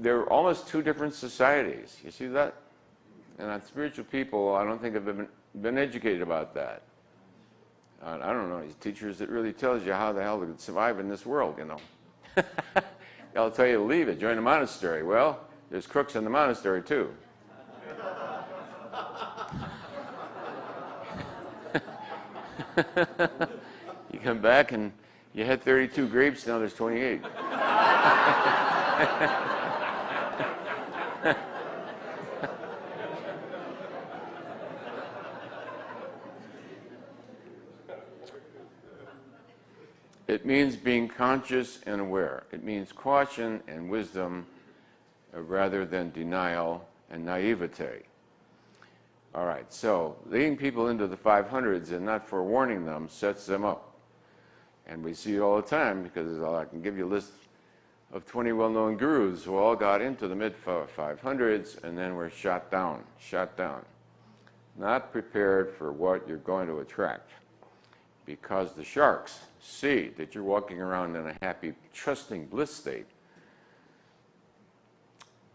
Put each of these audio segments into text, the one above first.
they're almost two different societies. You see that? And on spiritual people, I don't think have been educated about that. I don't know, these teachers that really tells you how the hell to survive in this world, you know. They'll tell you to leave it, join a monastery. Well, there's crooks in the monastery too. You come back and you had 32 grapes, now there's 28. It means being conscious and aware. It means caution and wisdom rather than denial and naivete. All right, so leading people into the 500s and not forewarning them sets them up. And we see it all the time because I can give you a list of 20 well-known gurus who all got into the mid-500s and then were shot down. Not prepared for what you're going to attract. Because the sharks see that you're walking around in a happy, trusting bliss state,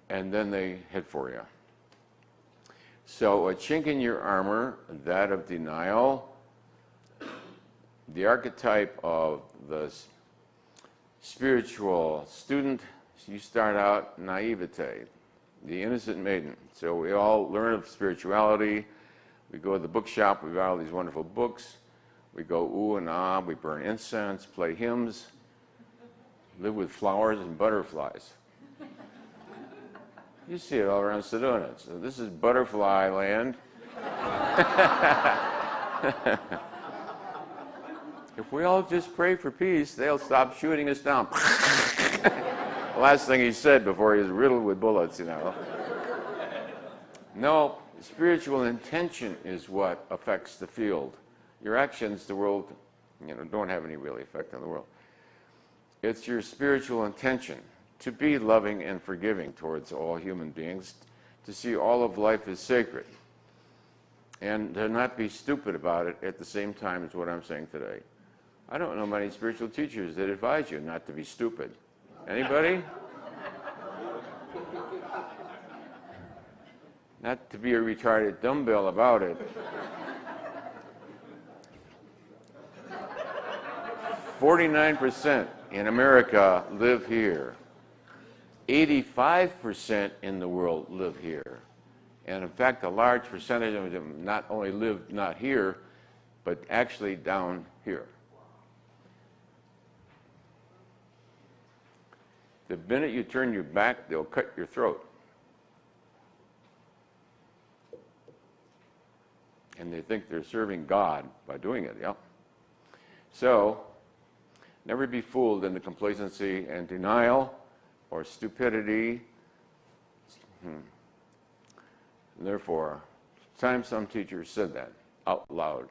and then they head for you. So a chink in your armor, that of denial, the archetype of the spiritual student, you start out naivete, the innocent maiden. So we all learn of spirituality. We go to the bookshop, we buy all these wonderful books. We go ooh and ah, we burn incense, play hymns, live with flowers and butterflies. You see it all around Sedona. So this is butterfly land. If we all just pray for peace, they'll stop shooting us down. The last thing he said before he was riddled with bullets, you know. No, spiritual intention is what affects the field. Your actions, the world, don't have any real effect on the world. It's your spiritual intention to be loving and forgiving towards all human beings, to see all of life as sacred, and to not be stupid about it at the same time as what I'm saying today. I don't know many spiritual teachers that advise you not to be stupid. Anybody? Not to be a retarded dumbbell about it. 49% in America live here. 85% in the world live here. And in fact, a large percentage of them not only live not here, but actually down here. The minute you turn your back, they'll cut your throat. And they think they're serving God by doing it, yeah? So, never be fooled into complacency and denial or stupidity. Therefore, times some teachers said that out loud.